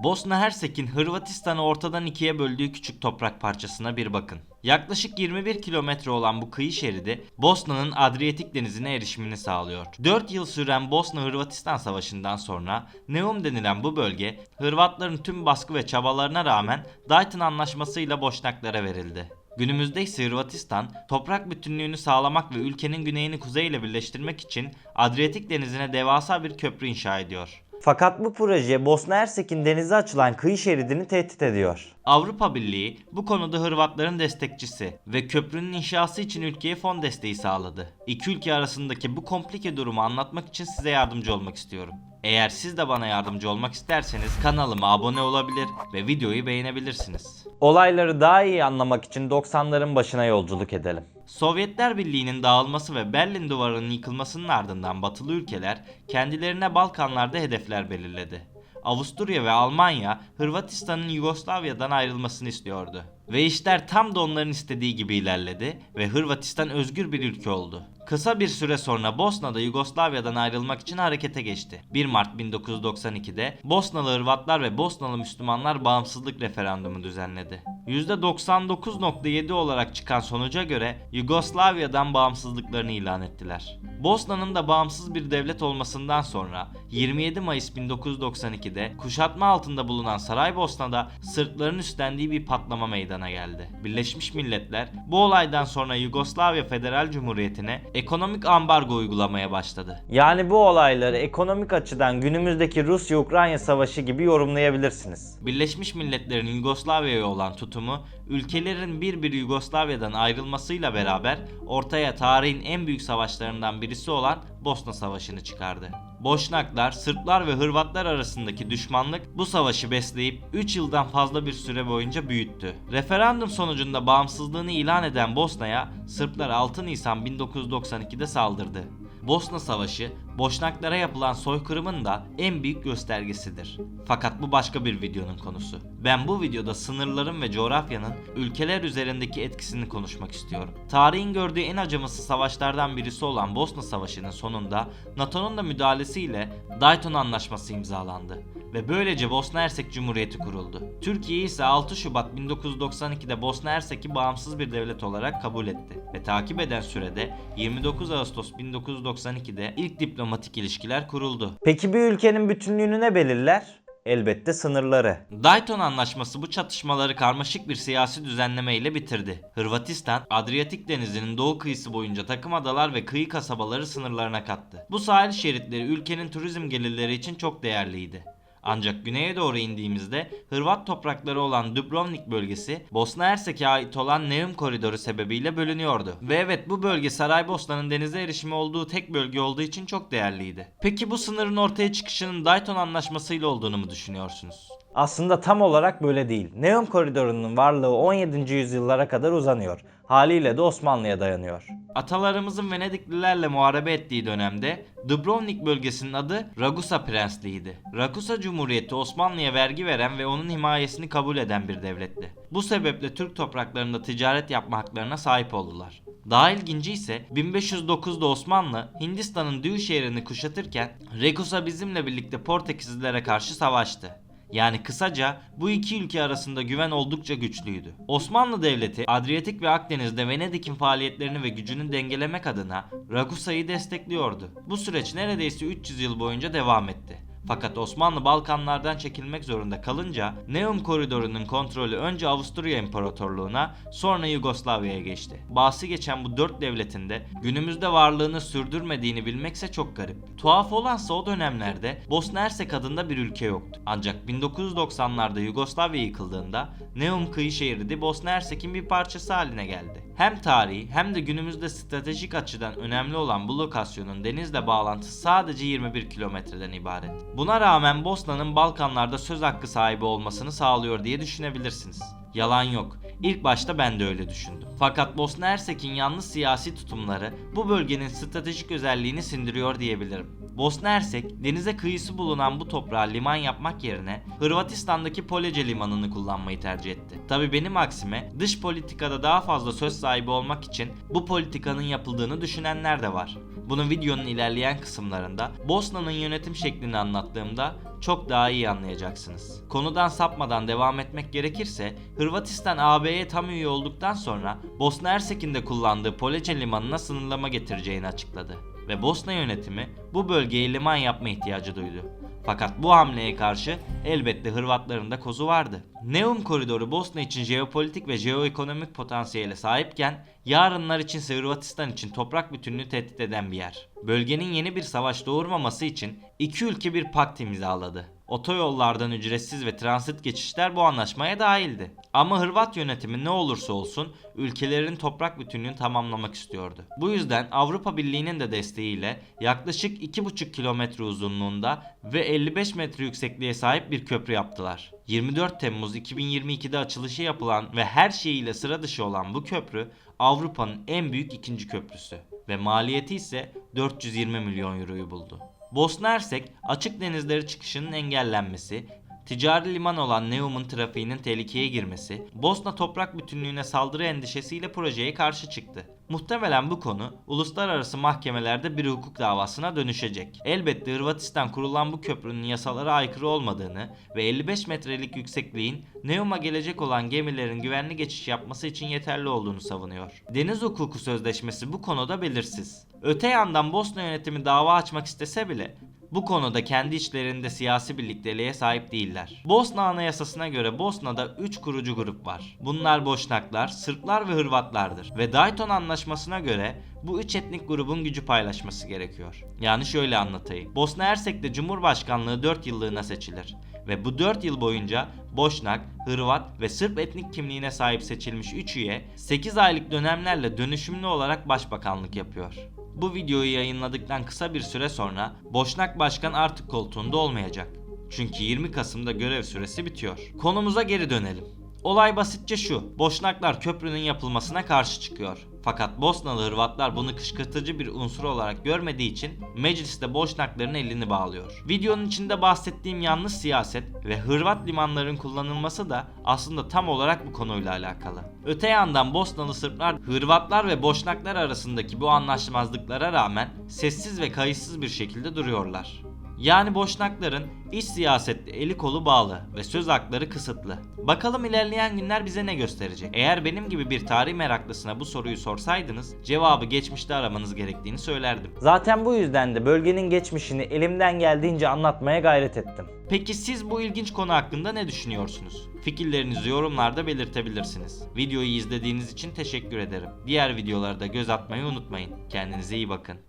Bosna Hersek'in Hırvatistan'ı ortadan ikiye böldüğü küçük toprak parçasına bir bakın. Yaklaşık 21 kilometre olan bu kıyı şeridi Bosna'nın Adriyatik Denizi'ne erişimini sağlıyor. 4 yıl süren Bosna-Hırvatistan Savaşı'ndan sonra Neum denilen bu bölge Hırvatların tüm baskı ve çabalarına rağmen Dayton Anlaşması'yla Boşnaklara verildi. Günümüzde ise Hırvatistan, toprak bütünlüğünü sağlamak ve ülkenin güneyini kuzeyle birleştirmek için Adriyatik Denizi'ne devasa bir köprü inşa ediyor. Fakat bu proje Bosna Hersek'in denize açılan kıyı şeridini tehdit ediyor. Avrupa Birliği bu konuda Hırvatların destekçisi ve köprünün inşası için ülkeye fon desteği sağladı. İki ülke arasındaki bu komplike durumu anlatmak için size yardımcı olmak istiyorum. Eğer siz de bana yardımcı olmak isterseniz kanalıma abone olabilir ve videoyu beğenebilirsiniz. Olayları daha iyi anlamak için 90'ların başına yolculuk edelim. Sovyetler Birliği'nin dağılması ve Berlin Duvarı'nın yıkılmasının ardından batılı ülkeler kendilerine Balkanlarda hedefler belirledi. Avusturya ve Almanya, Hırvatistan'ın Yugoslavya'dan ayrılmasını istiyordu. Ve işler tam da onların istediği gibi ilerledi ve Hırvatistan özgür bir ülke oldu. Kısa bir süre sonra Bosna'da Yugoslavya'dan ayrılmak için harekete geçti. 1 Mart 1992'de Bosnalı Hırvatlar ve Bosnalı Müslümanlar bağımsızlık referandumu düzenledi. %99.7 olarak çıkan sonuca göre Yugoslavya'dan bağımsızlıklarını ilan ettiler. Bosna'nın da bağımsız bir devlet olmasından sonra 27 Mayıs 1992'de kuşatma altında bulunan Saraybosna'da Sırpların üstlendiği bir patlama meydana geldi. Birleşmiş Milletler bu olaydan sonra Yugoslavya Federal Cumhuriyeti'ne ekonomik ambargo uygulamaya başladı. Yani bu olayları ekonomik açıdan günümüzdeki Rusya-Ukrayna savaşı gibi yorumlayabilirsiniz. Birleşmiş Milletler'in Yugoslavya'ya olan tutumu, ülkelerin bir Yugoslavya'dan ayrılmasıyla beraber ortaya tarihin en büyük savaşlarından birisi olan Bosna Savaşı'nı çıkardı. Boşnaklar, Sırplar ve Hırvatlar arasındaki düşmanlık bu savaşı besleyip 3 yıldan fazla bir süre boyunca büyüttü. Referandum sonucunda bağımsızlığını ilan eden Bosna'ya Sırplar 6 Nisan 1992'de saldırdı. Bosna Savaşı, Boşnaklara yapılan soykırımın da en büyük göstergesidir. Fakat bu başka bir videonun konusu. Ben bu videoda sınırların ve coğrafyanın ülkeler üzerindeki etkisini konuşmak istiyorum. Tarihin gördüğü en acımasız savaşlardan birisi olan Bosna Savaşı'nın sonunda NATO'nun da müdahalesiyle Dayton Anlaşması imzalandı ve böylece Bosna Hersek Cumhuriyeti kuruldu. Türkiye ise 6 Şubat 1992'de Bosna Hersek'i bağımsız bir devlet olarak kabul etti ve takip eden sürede 29 Ağustos 1992'de ilk diplomatik ilişkiler kuruldu. Peki bir ülkenin bütünlüğünü ne belirler? Elbette sınırları. Dayton Anlaşması bu çatışmaları karmaşık bir siyasi düzenleme ile bitirdi. Hırvatistan, Adriyatik Denizi'nin doğu kıyısı boyunca takım adalar ve kıyı kasabaları sınırlarına kattı. Bu sahil şeritleri ülkenin turizm gelirleri için çok değerliydi. Ancak güneye doğru indiğimizde Hırvat toprakları olan Dubrovnik bölgesi Bosna Hersek'e ait olan Neum koridoru sebebiyle bölünüyordu. Ve evet, bu bölge Saraybosna'nın denize erişimi olduğu tek bölge olduğu için çok değerliydi. Peki bu sınırın ortaya çıkışının Dayton Anlaşması ile olduğunu mu düşünüyorsunuz? Aslında tam olarak böyle değil. Neum koridorunun varlığı 17. yüzyıllara kadar uzanıyor. Haliyle de Osmanlı'ya dayanıyor. Atalarımızın Venediklilerle muharebe ettiği dönemde Dubrovnik bölgesinin adı Ragusa Prensliğiydi. Ragusa Cumhuriyeti Osmanlı'ya vergi veren ve onun himayesini kabul eden bir devletti. Bu sebeple Türk topraklarında ticaret yapma haklarına sahip oldular. Daha ilginci ise 1509'da Osmanlı Hindistan'ın Diu şehrini kuşatırken Ragusa bizimle birlikte Portekizlilere karşı savaştı. Yani kısaca bu iki ülke arasında güven oldukça güçlüydü. Osmanlı Devleti Adriyatik ve Akdeniz'de Venedik'in faaliyetlerini ve gücünü dengelemek adına Ragusa'yı destekliyordu. Bu süreç neredeyse 300 yıl boyunca devam etti. Fakat Osmanlı Balkanlardan çekilmek zorunda kalınca Neum koridorunun kontrolü önce Avusturya İmparatorluğu'na, sonra Yugoslavya'ya geçti. Bahsi geçen bu dört devletin de günümüzde varlığını sürdürmediğini bilmekse çok garip. Tuhaf olansa o dönemlerde Bosna Hersek adında bir ülke yoktu. Ancak 1990'larda Yugoslavya yıkıldığında Neum kıyı şehri Bosna Hersek'in bir parçası haline geldi. Hem tarihi hem de günümüzde stratejik açıdan önemli olan bu lokasyonun denizle bağlantısı sadece 21 kilometreden ibaret. Buna rağmen Bosna'nın Balkanlarda söz hakkı sahibi olmasını sağlıyor diye düşünebilirsiniz. Yalan yok. İlk başta ben de öyle düşündüm. Fakat Bosna Hersek'in yanlış siyasi tutumları bu bölgenin stratejik özelliğini sindiriyor diyebilirim. Bosna Hersek, denize kıyısı bulunan bu toprağa liman yapmak yerine Hırvatistan'daki Polece limanını kullanmayı tercih etti. Tabii benim aksime dış politikada daha fazla söz sahibi olmak için bu politikanın yapıldığını düşünenler de var. Bunu videonun ilerleyen kısımlarında Bosna'nın yönetim şeklini anlattığımda çok daha iyi anlayacaksınız. Konudan sapmadan devam etmek gerekirse, Hırvatistan AB'ye tam üye olduktan sonra Bosna Hersek'in de kullandığı Poliçe limanına sınırlama getireceğini açıkladı ve Bosna yönetimi bu bölgeye liman yapma ihtiyacı duydu. Fakat bu hamleye karşı elbette Hırvatların da kozu vardı. Neum koridoru Bosna için jeopolitik ve jeoekonomik potansiyele sahipken, yarınlar içinse Hırvatistan için toprak bütünlüğü tehdit eden bir yer. Bölgenin yeni bir savaş doğurmaması için iki ülke bir pakt imzaladı. Otoyollardan ücretsiz ve transit geçişler bu anlaşmaya dahildi. Ama Hırvat yönetimi ne olursa olsun ülkelerin toprak bütünlüğünü tamamlamak istiyordu. Bu yüzden Avrupa Birliği'nin de desteğiyle yaklaşık 2,5 kilometre uzunluğunda ve 55 metre yüksekliğe sahip bir köprü yaptılar. 24 Temmuz 2022'de açılışı yapılan ve her şeyiyle sıra dışı olan bu köprü Avrupa'nın en büyük ikinci köprüsü ve maliyeti ise 420 milyon euroyu buldu. Bosna Hersek, açık denizleri çıkışının engellenmesi, ticari liman olan Neum'un trafiğinin tehlikeye girmesi, Bosna toprak bütünlüğüne saldırı endişesiyle projeye karşı çıktı. Muhtemelen bu konu uluslararası mahkemelerde bir hukuk davasına dönüşecek. Elbette Hırvatistan kurulan bu köprünün yasalara aykırı olmadığını ve 55 metrelik yüksekliğin Neum'a gelecek olan gemilerin güvenli geçiş yapması için yeterli olduğunu savunuyor. Deniz hukuku sözleşmesi bu konuda belirsiz. Öte yandan Bosna yönetimi dava açmak istese bile bu konuda kendi içlerinde siyasi birlikteliğe sahip değiller. Bosna Anayasası'na göre Bosna'da 3 kurucu grup var. Bunlar Boşnaklar, Sırplar ve Hırvatlardır. Ve Dayton Anlaşması'na göre bu 3 etnik grubun gücü paylaşması gerekiyor. Yani şöyle anlatayım. Bosna Hersek'te Cumhurbaşkanlığı 4 yıllığına seçilir. Ve bu 4 yıl boyunca Boşnak, Hırvat ve Sırp etnik kimliğine sahip seçilmiş 3 üye 8 aylık dönemlerle dönüşümlü olarak başbakanlık yapıyor. Bu videoyu yayınladıktan kısa bir süre sonra Boşnak Başkan artık koltuğunda olmayacak. Çünkü 20 Kasım'da görev süresi bitiyor. Konumuza geri dönelim. Olay basitçe şu: Boşnaklar köprünün yapılmasına karşı çıkıyor. Fakat Bosnalı Hırvatlar bunu kışkırtıcı bir unsur olarak görmediği için mecliste Boşnakların elini bağlıyor. Videonun içinde bahsettiğim yanlış siyaset ve Hırvat limanların kullanılması da aslında tam olarak bu konuyla alakalı. Öte yandan Bosnalı Sırplar, Hırvatlar ve Boşnaklar arasındaki bu anlaşmazlıklara rağmen sessiz ve kayıtsız bir şekilde duruyorlar. Yani Boşnakların iç siyasette eli kolu bağlı ve söz hakları kısıtlı. Bakalım ilerleyen günler bize ne gösterecek? Eğer benim gibi bir tarih meraklısına bu soruyu sorsaydınız, cevabı geçmişte aramanız gerektiğini söylerdim. Zaten bu yüzden de bölgenin geçmişini elimden geldiğince anlatmaya gayret ettim. Peki siz bu ilginç konu hakkında ne düşünüyorsunuz? Fikirlerinizi yorumlarda belirtebilirsiniz. Videoyu izlediğiniz için teşekkür ederim. Diğer videolara da göz atmayı unutmayın. Kendinize iyi bakın.